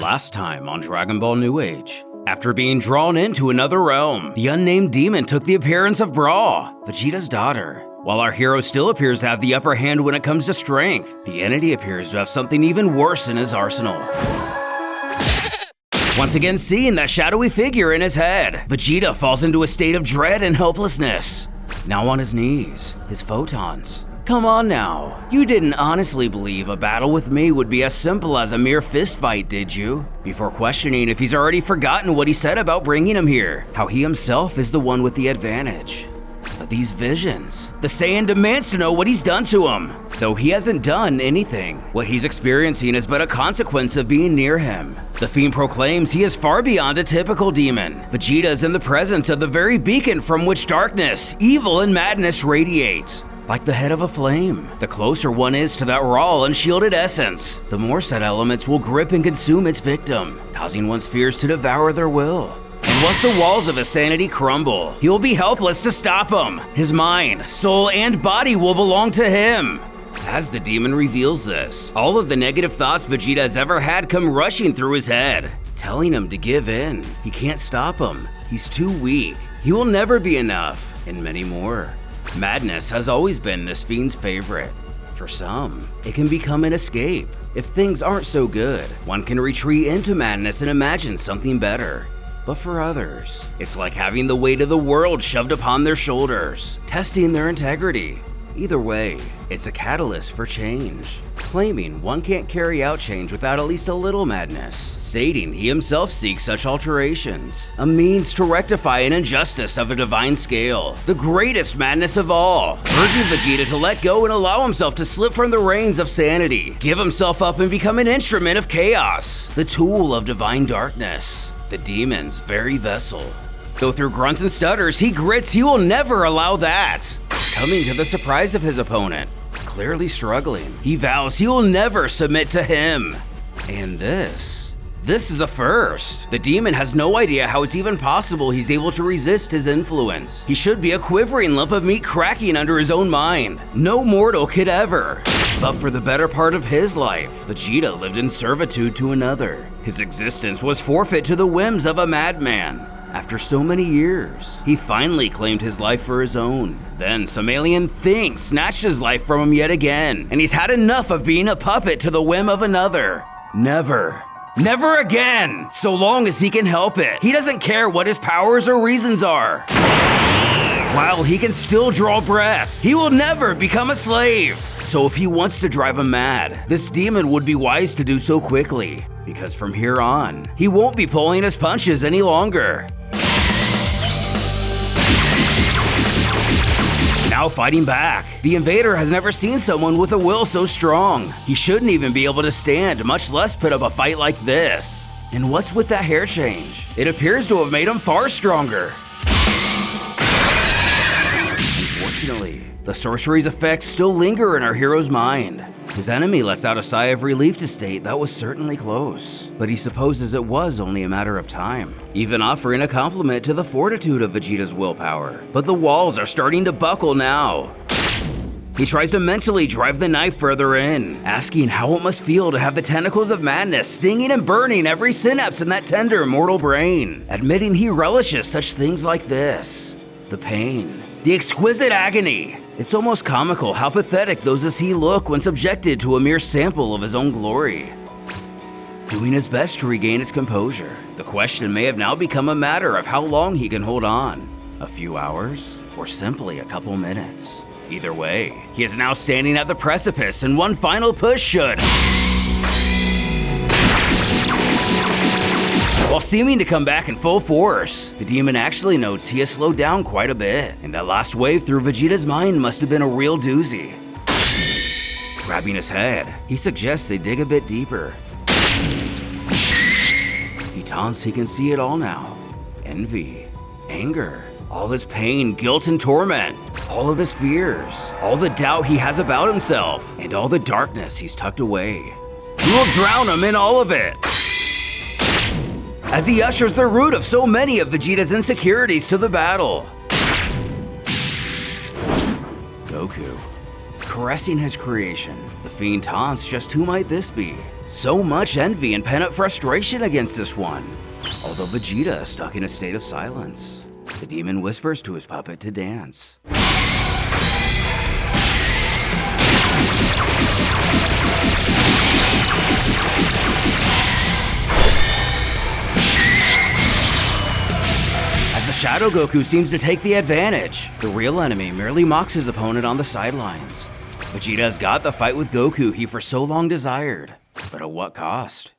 Last time on Dragon Ball New Age. After being drawn into another realm, the unnamed demon took the appearance of Bra, Vegeta's daughter. While our hero still appears to have the upper hand when it comes to strength, the entity appears to have something even worse in his arsenal. Once again seeing that shadowy figure in his head, Vegeta falls into a state of dread and helplessness. Now on his knees, his photons. Come on now, you didn't honestly believe a battle with me would be as simple as a mere fist fight, did you? Before questioning if he's already forgotten what he said about bringing him here, how he himself is the one with the advantage. But these visions, the Saiyan demands to know what he's done to him. Though he hasn't done anything, what he's experiencing is but a consequence of being near him. The Fiend proclaims he is far beyond a typical demon. Vegeta is in the presence of the very beacon from which darkness, evil, and madness radiate. Like the head of a flame, the closer one is to that raw, unshielded essence, the more said elements will grip and consume its victim, causing one's fears to devour their will. And once the walls of his sanity crumble, he will be helpless to stop them. His mind, soul, and body will belong to him. As the demon reveals this, all of the negative thoughts Vegeta has ever had come rushing through his head, telling him to give in. He can't stop him. He's too weak. He will never be enough, and many more. Madness has always been this fiend's favorite. For some, it can become an escape. If things aren't so good, one can retreat into madness and imagine something better. But for others, it's like having the weight of the world shoved upon their shoulders, testing their integrity. Either way, it's a catalyst for change, claiming one can't carry out change without at least a little madness, stating he himself seeks such alterations, a means to rectify an injustice of a divine scale, the greatest madness of all, urging Vegeta to let go and allow himself to slip from the reins of sanity, give himself up and become an instrument of chaos, the tool of divine darkness, the demon's very vessel. Though through grunts and stutters he grits, he will never allow that. Coming to the surprise of his opponent, clearly struggling, he vows he will never submit to him. And this is a first. The demon has no idea how it's even possible he's able to resist his influence. He should be a quivering lump of meat cracking under his own mind. No mortal could ever. But for the better part of his life, Vegeta lived in servitude to another. His existence was forfeit to the whims of a madman. After so many years, he finally claimed his life for his own. Then some alien thing snatched his life from him yet again, and he's had enough of being a puppet to the whim of another. Never again, so long as he can help it. He doesn't care what his powers or reasons are. While he can still draw breath, he will never become a slave. So if he wants to drive him mad, this demon would be wise to do so quickly, because from here on, he won't be pulling his punches any longer. Now fighting back, the invader has never seen someone with a will so strong. He shouldn't even be able to stand, much less put up a fight like this. And what's with that hair change? It appears to have made him far stronger. Unfortunately, the sorcery's effects still linger in our hero's mind. His enemy lets out a sigh of relief to state that was certainly close, but he supposes it was only a matter of time, even offering a compliment to the fortitude of Vegeta's willpower. But the walls are starting to buckle now. He tries to mentally drive the knife further in, asking how it must feel to have the tentacles of madness stinging and burning every synapse in that tender mortal brain, admitting he relishes such things like this. The pain, the exquisite agony. It's almost comical how pathetic those as he look when subjected to a mere sample of his own glory. Doing his best to regain his composure, the question may have now become a matter of how long he can hold on. A few hours, or simply a couple minutes. Either way, he is now standing at the precipice and one final push should. While seeming to come back in full force, the demon actually notes he has slowed down quite a bit, and that last wave through Vegeta's mind must have been a real doozy. Grabbing his head, he suggests they dig a bit deeper. He taunts he can see it all now. Envy, anger, all his pain, guilt, and torment, all of his fears, all the doubt he has about himself, and all the darkness he's tucked away. He will drown him in all of it. As he ushers the root of so many of Vegeta's insecurities to the battle. Goku. Caressing his creation, the fiend taunts just who might this be? So much envy and pent-up frustration against this one. Although Vegeta is stuck in a state of silence, the demon whispers to his puppet to dance. As the Shadow Goku seems to take the advantage, the real enemy merely mocks his opponent on the sidelines. Vegeta has got the fight with Goku he for so long desired, but at what cost?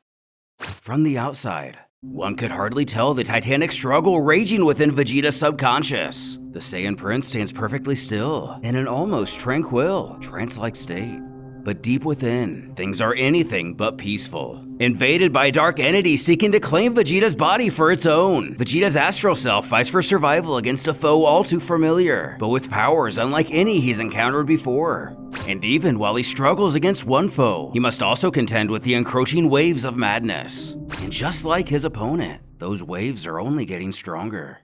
From the outside, one could hardly tell the titanic struggle raging within Vegeta's subconscious. The Saiyan Prince stands perfectly still, in an almost tranquil, trance-like state. But deep within, things are anything but peaceful. Invaded by a dark entity seeking to claim Vegeta's body for its own, Vegeta's astral self fights for survival against a foe all too familiar, but with powers unlike any he's encountered before. And even while he struggles against one foe, he must also contend with the encroaching waves of madness. And just like his opponent, those waves are only getting stronger.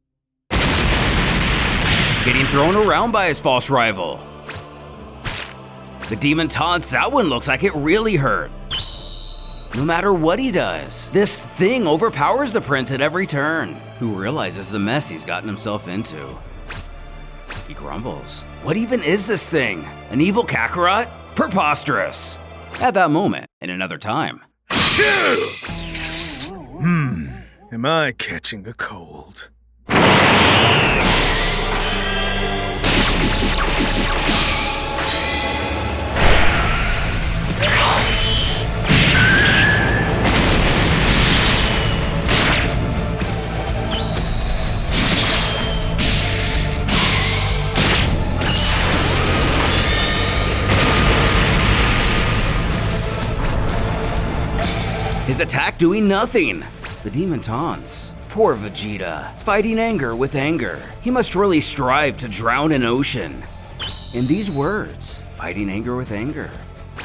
Getting thrown around by his false rival. The demon taunts, that one looks like it really hurt. No matter what he does, this thing overpowers the prince at every turn, who realizes the mess he's gotten himself into. He grumbles. What even is this thing? An evil Kakarot? Preposterous. At that moment, in another time. Am I catching a cold? His attack doing nothing. The demon taunts. Poor Vegeta, fighting anger with anger. He must really strive to drown an ocean. In these words, fighting anger with anger,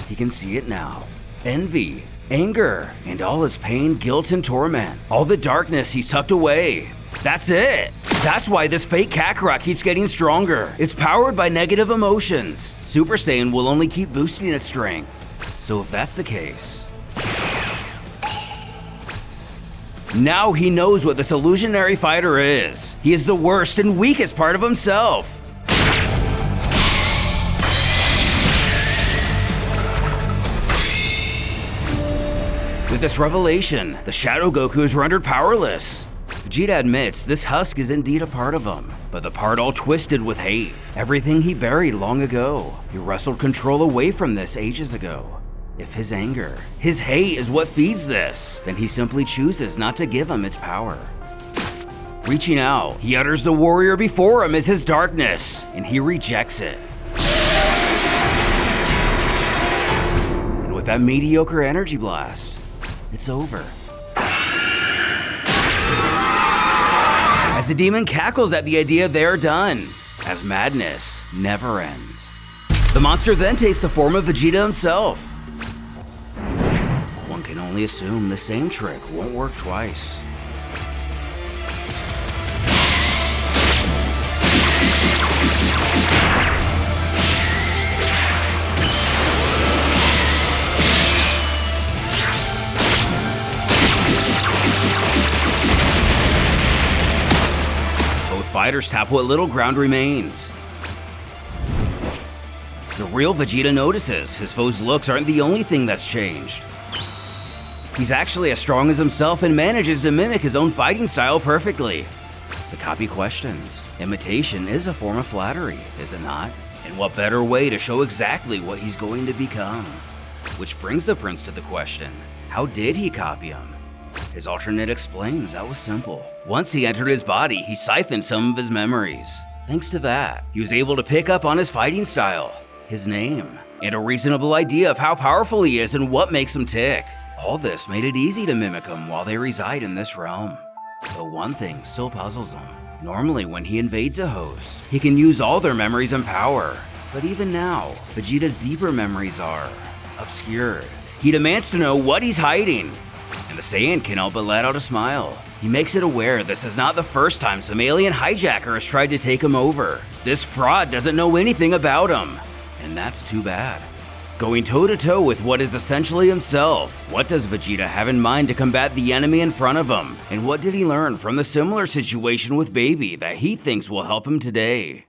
he can see it now. Envy, anger, and all his pain, guilt, and torment. All the darkness he's tucked away. That's it. That's why this fake Kakarot keeps getting stronger. It's powered by negative emotions. Super Saiyan will only keep boosting its strength. So if that's the case, now he knows what this illusionary fighter is. He is the worst and weakest part of himself. With this revelation, the Shadow Goku is rendered powerless. Vegeta admits this husk is indeed a part of him, but the part all twisted with hate. Everything he buried long ago. He wrestled control away from this ages ago. If his anger, his hate is what feeds this, then he simply chooses not to give him its power. Reaching out, he utters the warrior before him as his darkness, and he rejects it. And with that mediocre energy blast, it's over. As the demon cackles at the idea they're done, as madness never ends. The monster then takes the form of Vegeta himself. One can only assume the same trick won't work twice. Both fighters tap what little ground remains. The real Vegeta notices his foe's looks aren't the only thing that's changed. He's actually as strong as himself and manages to mimic his own fighting style perfectly. The copy questions. Imitation is a form of flattery, is it not? And what better way to show exactly what he's going to become? Which brings the prince to the question, how did he copy him? His alternate explains that was simple. Once he entered his body, he siphoned some of his memories. Thanks to that, he was able to pick up on his fighting style, his name, and a reasonable idea of how powerful he is and what makes him tick. All this made it easy to mimic him while they reside in this realm. But one thing still puzzles him. Normally when he invades a host, he can use all their memories and power. But even now, Vegeta's deeper memories are obscured. He demands to know what he's hiding, and the Saiyan can't help but let out a smile. He makes it aware this is not the first time some alien hijacker has tried to take him over. This fraud doesn't know anything about him, and that's too bad. going toe-to-toe with what is essentially himself. What does Vegeta have in mind to combat the enemy in front of him? And what did he learn from the similar situation with Baby that he thinks will help him today?